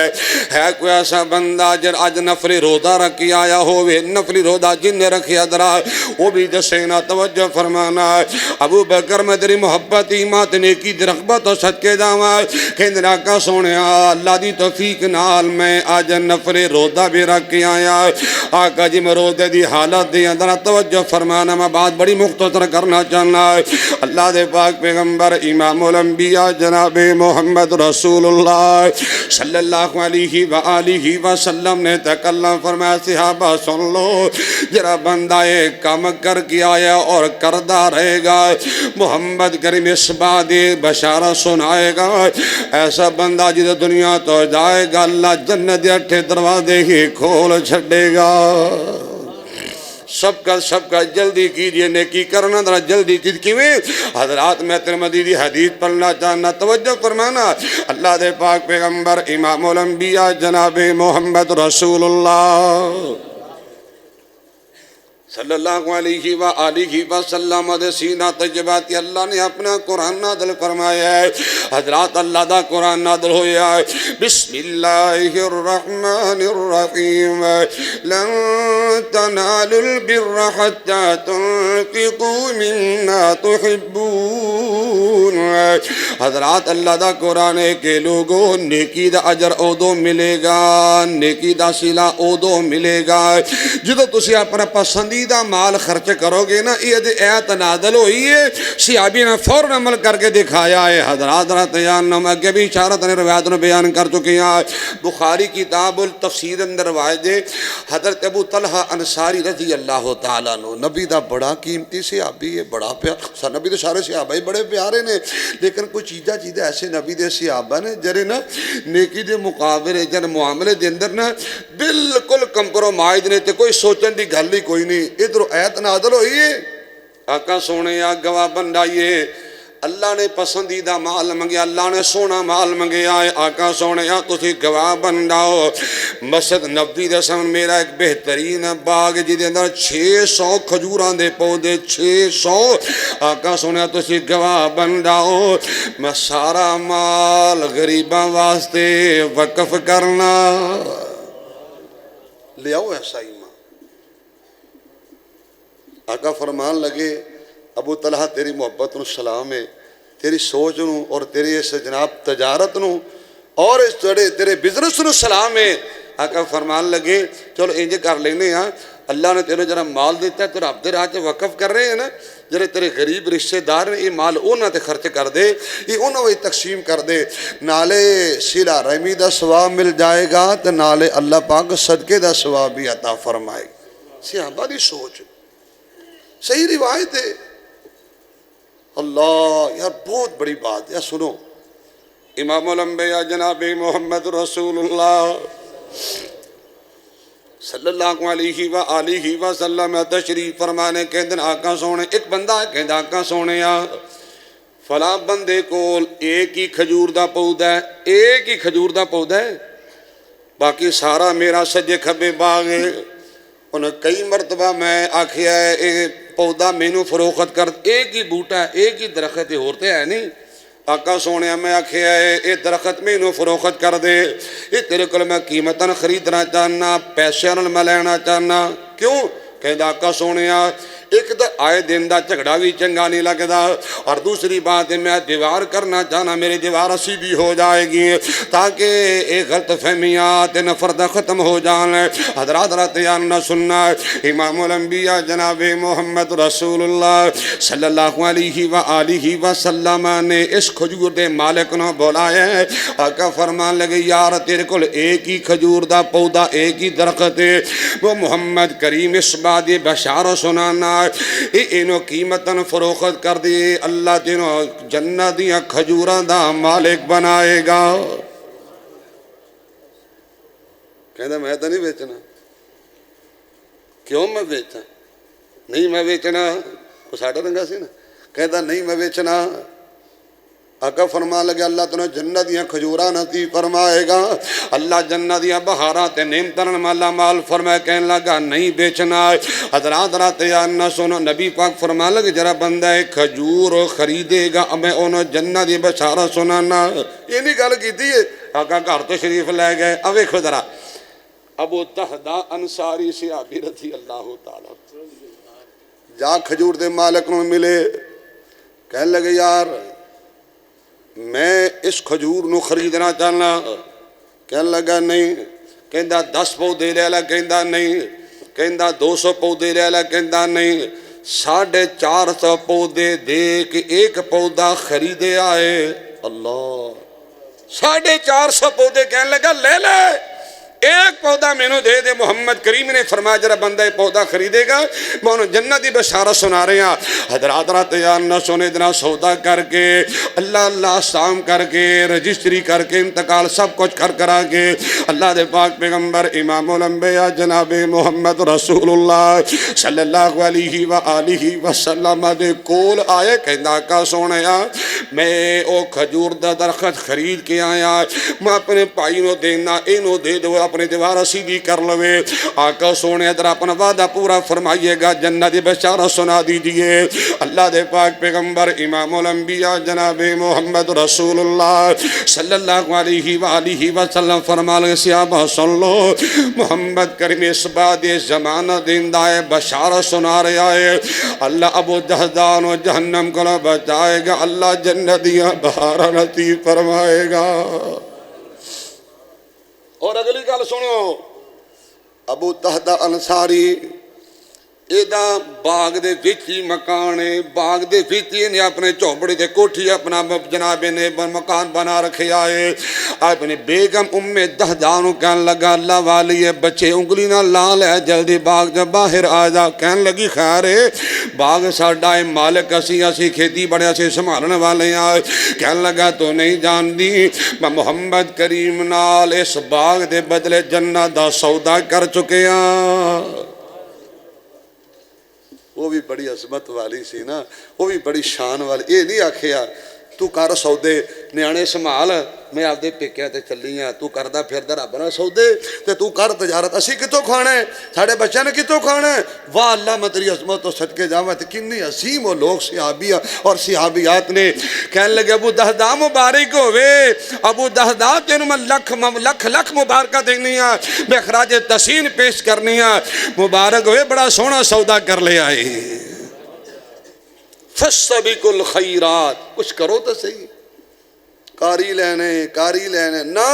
ہے کوئی ایسا بندہ جر آج نفلی روزہ رکھی آیا ہوئے. نفلی روزہ جن نے رکھیا درا وہ بھی دسینا توجہ فرمانا. ابو بکر میں تیری محبت ایمان نیکی دی رغبت و صدقے جاواں کہندنا کا سونیا اللہ دی توفیق نال میں آج نفلی روزہ بھی رکھی آیا. آقا جی میں روزے دی حالت دی اندر توجہ فرمانا. میں بات بڑی مختصر کرنا چاہنا. اللہ دے پاک پیغمبر امام الانبیاء جناب محمد رسول اللہ صلی اللہ علیہ وآلہ وسلم نے تکلم فرمایا صحابہ سن لو جرا بندہ ایک کام کر کے آیا اور کردہ رہے گا. محمد کریم اس بات بشارہ سنائے گا ایسا بندہ جدہ دنیا تو جائے گا اللہ جنت 8 دروازے ہی کھول چھڑے گا. سب کا جلدی کیجئے نیکی کرنا ذرا جلدی کیویں. حضرات میں ترمذی دی حدیث پڑھنا چاہنا توجہ فرمانا. اللہ دے پاک پیغمبر امام الانبیاء جناب محمد رسول اللہ صلی اللہ علیہ وآلہ وسلم دے سینہ طیبات اللہ نے اپنا قرآن نازل فرمایا ہے. حضرات اللہ دا قرآن نازل ہویا ہے. بسم اللہ الرحمن الرحیم لن تنالوا البر حتى تنفقوا مما تحبون. حضرات اللہ دا قرآن ہے کہ لوگوں نیکی دا اجر اودو ملے گا, نیکی دا صلہ اودو ملے گا جدو تسی اپنا پسندی دا مال خرچ کرو گے نا. یہ ایت نازل ہوئی ہے, صحابی نے فوراً عمل کر کے دکھایا ہے. حضرات راتیان اگے بھی اشارت نے روایت نے بیان کر چکی ہیں. بخاری کتاب التفسیر اندر روایت ہے حضرت ابو طلحہ انصاری رضی اللہ تعالیٰ عنہ نبی دا بڑا قیمتی صحابی ہے, بڑا پیار. نبی دے سارے صحابہ ہی بڑے پیارے نے, لیکن کوئی چیزیں ایسے نبی دے صحابہ نے جرے نا نیکی دے مقابلے جن معاملے دے اندر نا بالکل کمپرومائز نے تے کوئی سوچن دی گل ہی کوئی نہیں. ادھر ایت نازل ہوئی ہے. آقا سونے گواہ بن جائیے اللہ نے پسندیدہ مال منگیا, اللہ نے سونا مال منگیا ہے. آقا سونے تسی گواہ بن جاؤ. مسجد نبوی دے سامنے میرا ایک بہترین باغ جدے اندر 600 کھجوراں دے پودے 600. آقا سونے تسی گواہ بن جاؤ میں سارا مال غریباں واسطے وقف کرنا. لے آؤ ایسا ایمان۔ آقا فرمان لگے ابو طلحہ تیری محبت نو سلام ہے، تیری سوچ نو اور تیری اس جناب تجارت نو اور اس تیرے بزنس نو سلام ہے۔ آقا فرمان لگے چلو انج کر لینے ہاں، اللہ نے تیرے جرا مال دیتا ہے تو رب دے راہ تے وقف کر رہے ہیں نا، جڑے تیرے غریب رشتہ دار نے یہ مال انہاں تے خرچ کر دے، یہ انہاں وہی تقسیم کر دے، نالے صلہ رحمی دا ثواب مل جائے گا تے نالے اللہ پاک صدقے دا ثواب بھی عطا فرمائے۔ صحابہ دی سوچ صحیح روایت ہے۔ اللہ یار بہت بڑی بات ہے، سنو امام الانبیاء جناب محمد رسول اللہ صلی اللہ علیہ وآلہ وسلم تشریف فرمانے کہ دن آقا سونے ایک بندہ ہے کہ آقا سونے فلاں بندے کول ایک ہی کھجور دا پودا ہے، ایک ہی کھجور دا پودا ہے، باقی سارا میرا سجے کھبے باغ ہے۔ انہیں کئی مرتبہ میں آکھیا ہے اے پودا مینو فروخت کر، ایک ہی بوٹا ہے، ایک ہی درخت ہے، ہوتے ہیں نہیں۔ آقا سونے میں آکھیا ہے اے درخت مینو فروخت کر دے، اے تیرے کل میں قیمتاً خریدنا چاہنا، پیسے نال میں لینا چاہنا، کیوں؟ کہ آقا سونے ایک تو آئے دن دا جھگڑا بھی چنگا نہیں لگدا، اور دوسری بات ہے میں دیوار کرنا چاہنا، میری دیوار اسی بھی ہو جائے گی تاکہ ایک غلط فہمیات نفرت ختم ہو جانے۔ حضرات راتیان نہ سننا، امام الانبیاء جناب محمد رسول اللہ صلی اللہ علیہ وآلہ وسلم نے اس کھجور دے مالک نہ بولایا ہے۔ آقا فرمان لگے یار تیرے کل ایک ہی کھجور دا پودا، ایک ہی درخت ہے، وہ محمد کریم اس بات بشارہ سنانا اینو قیمتاً فروخت کر دی، اللہ تینوں جنت دیا کھجوراں دا مالک بنائے گا۔ کہتا میں تو نہیں بیچنا، کیوں میں بیچا؟ نہیں میں بیچنا، وہ ساڑھا رنگا سی نا، کہتا نہیں میں بیچنا۔ آقا فرمان لگے اللہ تنہیں جنت دیا کھجوراں نصیب فرمائے گا، اللہ جنت دیا بہارات نعمتاں مالا مال فرمائے، کہنے لگا نہیں بیچنا۔ حضرات راتیان نہ سنو، نبی پاک فرمان لگے جرا بندہ کھجور خریدے گا میں انہوں جنت دی بشارہ سنانا۔ یہ نہیں گل کی تھی، آقا گھر تو شریف لے گئے۔ اب ایک خدرہ ابو تہدہ انصاری صحابی رضی اللہ تعالیٰ جا کھجور دے مالک نو ملے، کہنے لگے یار میں اس کھجور نو خریدنا چاہنا، کہنے لگا نہیں، کہندہ 10 پودے لے لے، کہندہ نہیں، کہندہ 200 پودے لے لے، کہندہ نہیں، 450 پودے دے کے ایک پودا خریدے آئے۔ اللہ 450 پودے کہنے لگا لے لے، ایک پودا میں نے دے دے۔ محمد کریم نے فرمایا جرا بندہ پودا خریدے گا میں انہوں جنت دی بشارہ سنا رہے ہیں۔ حضرات راتیان نہ سونے دنا سودا کر کے اللہ اللہ سام کر کے رجسٹری کر کے انتقال سب کچھ کرا کے اللہ دے پاک پیغمبر امام الانبیاء جناب محمد رسول اللہ صلی اللہ علیہ وآلہ وسلم دے کول آئے، کہندہ کا سونے میں او کھجور دا درخت خرید کے آیا، میں اپنے پائی نو دینا، اینو دے دو، اپنے دیوارہ سیدھی کر لوے۔ آقا سونے ادھر اپنا وعدہ پورا فرمائیے گا، جنت بشارہ سنا دیجئے۔ اللہ دے پاک پیغمبر امام الانبیاء جناب محمد رسول اللہ صلی اللہ علیہ وآلہ وسلم فرما لگے صحابہ سن لو، محمد کریم اس بعد زمانہ دیندہ ہے، بشارہ سنا رہا ہے، اللہ ابو جہدان و جہنم کو بچائے گا، اللہ جنتیاں بہارہ نصیب فرمائے گا۔ اور اگلی گل سنو، ابو تہدہ انصاری ایدہ باغ دے ویچی مکانے، باغ دے ویچی نے اپنے چوپڑی دے کوٹھی اپنا جناب نے مکان بنا رکھے آئے۔ اپنے بیگم ام دہدانو کہنے لگا اللہ والی ہے بچے انگلی نہ لال ہے، جلدی باغ جب باہر آ جا۔ کہنے لگی خیر ہے باغ ساڑھا ہے، مالک اسی کھیتی بڑے اسی سنبھالنے والے آئے۔ کہنے لگا تو نہیں جان دی میں محمد کریم نال اس باغ دے بدلے جنت دا سودا کر چکے ہیں۔ وہ بھی بڑی عظمت والی سی نا، وہ بھی بڑی شان والی، یہ نہیں آکھیا تو کر سودے نیانے سنبھال میں آپ دے پیکیاں تے چلی ہاں تو کردہ پھردہ رب نال سودے تے تو کر تجارت اسی کتوں کھانا ہے ساڑھے بچوں نے کتوں کھانا ہے واہ اللہ میں تیری عظمت تو صدقے جاواں تے کنی عظیم وہ لوگ صحابیہ اور صحابیات نے کہنے لگے ابو دہدا مبارک ہوئے ابو دہدا تینوں میں لکھ مبارکہ دینی ہاں میں خراج تحسین پیش کرنی ہاں مبارک ہوئے بڑا سونا سودا کر لے آئے فَاسْتَبِقُوا الْخَيْرَاتِ کچھ کرو تو صحیح کاری لینے نا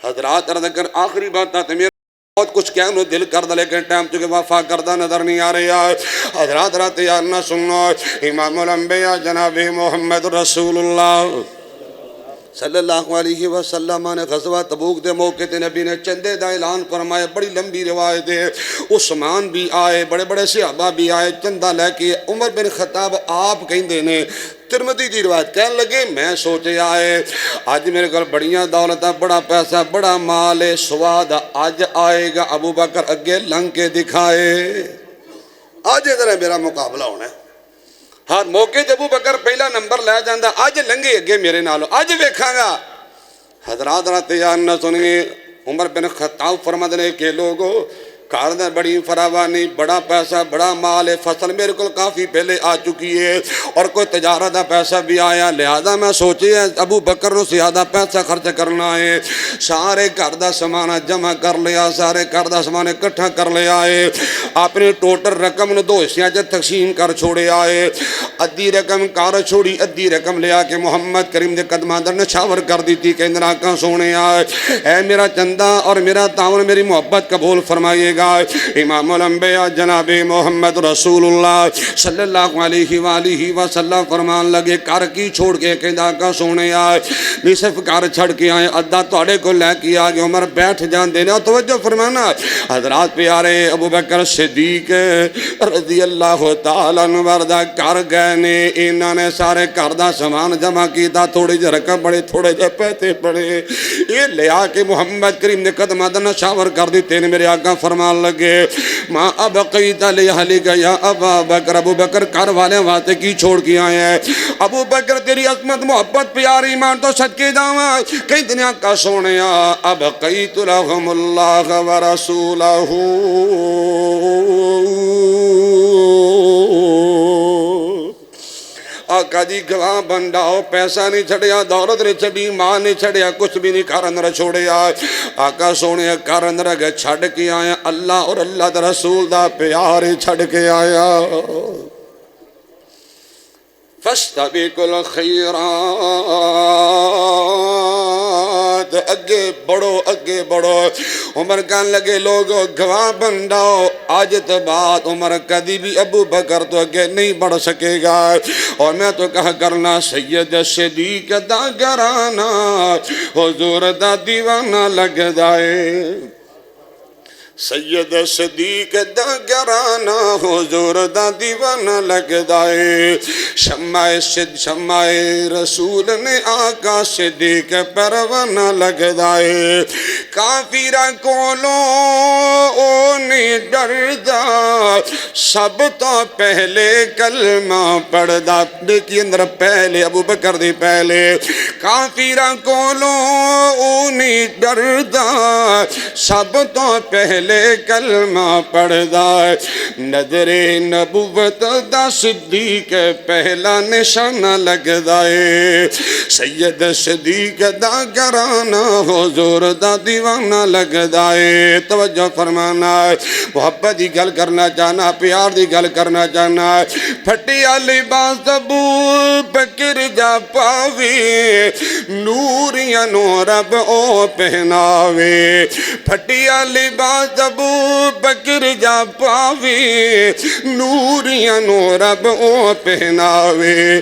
حضرات عرض کر آخری بات آتے میرے بہت کچھ کہنے دل کردہ لیکن ٹائم چکے وفا کردہ نظر نہیں آ رہی ہے حضرات رات یار نہ سنو امام الانبیاء جناب محمد رسول اللہ صلی اللہ علیہ وسلم نے غزوہ تبوک دے موقع تے نبی نے چندے دا اعلان فرمایا بڑی لمبی روایت ہے عثمان بھی آئے بڑے بڑے صحابہ بھی آئے چندہ لے کے عمر بن خطاب آپ کہیں دینے ترمذی دی روایت کہنے لگے میں سوچے آئے آج میرے کل بڑیاں دولتہ بڑا پیسہ بڑا مال سواد آج آئے گا ابو بکر اگے لنگ کے دکھائے آج ادھر میرا مقابلہ ہونا ہے ہر موقع تے ابو بکر پہلا نمبر لے جاندہ آج لنگے اگے میرے نالو آج ویکھاں گا حضرات رات یار نہ سنیے عمر بن خطاب فرماتے کہ لوگو کاردہ بڑی فراوانی بڑا پیسہ بڑا مال فصل میرے کو کافی پہلے آ چکی ہے اور کوئی تجارت دا پیسہ بھی آیا لہذا میں سوچی ہے ابو بکر نو زیادہ پیسہ خرچ کرنا ہے سارے کاردہ سمانہ جمع کر لیا سارے کاردہ سمانہ اکٹھا کر لیا ہے اپنے ٹوٹل رقم نے 2 حصیاں تقسیم کر چھوڑے آئے ادھی رقم کار چھوڑی ادھی رقم لیا کہ محمد کریم دے قدماں در نشاور کر دی تھی کہ اندر آقا سونے آئے اے میرا چندہ اور میرا تعاون میری محبت قبول فرمائیے گا امام الانبیاء جناب محمد رسول اللہ صلی اللہ علیہ وآلہ وسلم فرمان لگے کار کی چھوڑ کے کہندہ آقا سونے آئے نہیں صرف کار چھڑ کے آئے ادھا توڑے کو لے کے آگے عمر بیٹھ جان دینے اور توجہ فرمانا حضرات پیارے ابو بکر صدیق رضی اللہ تعالیٰ نوردہ کار گئے نے انہوں نے سارے کاردہ سامان جمع کی تھا تھوڑے جے رقم بڑے تھوڑے جے پیتے پڑے یہ لیا کہ محمد کریم نے قدمہ دن شاور کر دیتے نے میرے آقا فرمان لگے ما ابقیت لہلک یا ابا بکر ابو بکر کار والے واتے کی چھوڑ کے آئے ہیں ابو بکر تیری عظمت محبت پیار ایمان تو صدقے جاواں کئی دنیا کا سونے ابقیت لہم اللہ ورسولہ آقا جی گواہ بنداؤ پیسہ نہیں چھڑیا دولت نہیں چھڑی ماں نہیں چھڑیا کچھ بھی نہیں کار اندر چھوڑے آئے آقا سونے کار اندر گئے چھڑ کے آیا اللہ اور اللہ دا رسول دا پیارے چھڑ کے آیا فَاسْتَبِقُوا الْخَيْرَاتِ اگے بڑھو عمر کہنے لگے لوگو گواہ بنداؤ آج بعد عمر کدی بھی ابو بکر تو اگے نہیں بڑھ سکے گا اور میں تو کہا کرنا سید صدیق دا گرانا حضور دا دیوانہ لگ جائے سید صدیق دا گرانا حضور دا دیوانہ لگ دائے شمع رسول نے آقا صدیق پروانہ لگ دائے کافرہ کولو اونی ڈردا سب تو پہلے کلمہ پڑھدا دیکھیں اندر پہلے ابو بکر دی پہلے کافرہ کولو اونی ڈردا سب تو پہلے کلمہ پڑھدا نظر نبوت دا صدیق پہلا نشانہ لگدا ہے سید صدیق دا گرانا حضور دا دیوانہ لگدا ہے توجہ فرمانا ہے محبت دی گل کرنا چاہنا پیار دی گل کرنا چاہنا پھٹیا لباس ابو بکر جا پاوے نوریاں نو رب او پہناوے پھٹیا لباس ابو بکر جا پاوے نوریاں نو رب او پہناوے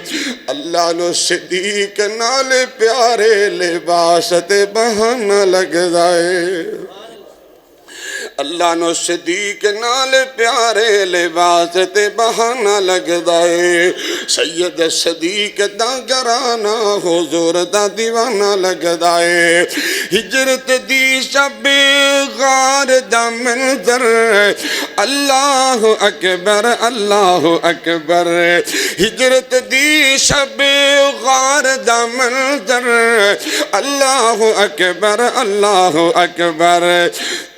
اللہ نو صدیق نال پیارے لباس تے بہانہ لگ جائے اللہ نو صدیق نال پیارے لباس تے بہانہ لگ دائے سید صدیق دا گرانا حضور دا دیوانہ لگ دائے ہجرت دی شب غار دا منظر اللہ اکبر اللہ اکبر ہجرت دی شب غار دا منظر اللہ اکبر اللہ اکبر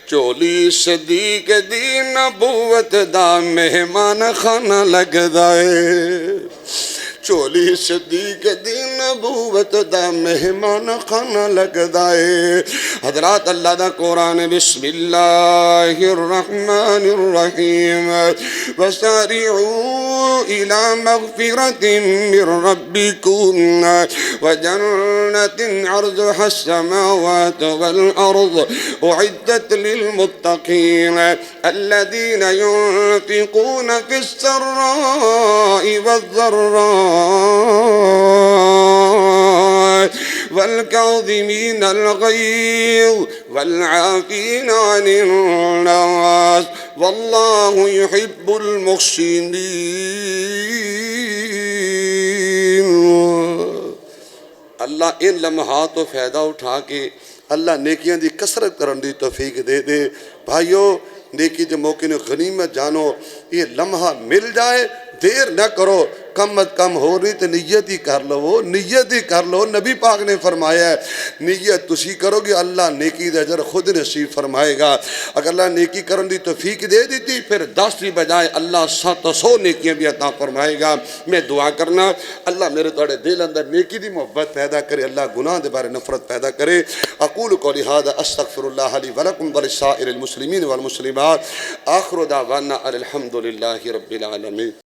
چولی صدیق دی نبوت دا مہمان خانہ لگدا ہے چولی صدیق دی نبوت دا مہمان خانہ لگدا ہے حضرات اللہ دا قرآن بسم اللہ الرحمن الرحیم وسارعوا الى مغفرت من ربکم وجنة عرضها السماوات والأرض أعدت للمتقين الذين ينفقون في السراء والضراء والكاظمين الغيظ والعافين عن الناس والله يحب المحسنين اللہ ان لمحات و فائدہ اٹھا کے اللہ نیکیاں دی کثرت کرن دی توفیق دے دے بھائیو نیکی دے موقع نے غنیمت جانو یہ لمحہ مل جائے دیر نہ کرو کم از کم ہو رہی تو نیت ہی کر لو نیت ہی کر لو نبی پاک نے فرمایا ہے نیت تسی کرو گے اللہ نیکی دے اجر خود نصیب فرمائے گا اگر اللہ نیکی کرن دی توفیق دے دیتی پھر 10 کی بجائے اللہ 700 نیکیاں بھی عطا فرمائے گا میں دعا کرنا اللہ میرے توڑے دل اندر نیکی دی محبت پیدا کرے اللہ گناہ دے بارے نفرت پیدا کرے اقول قولی ھذا استغفر اللہ لی ولکم ولسائر المسلمین والمسلمات آخر دعوانا الحمدللہ رب العالمین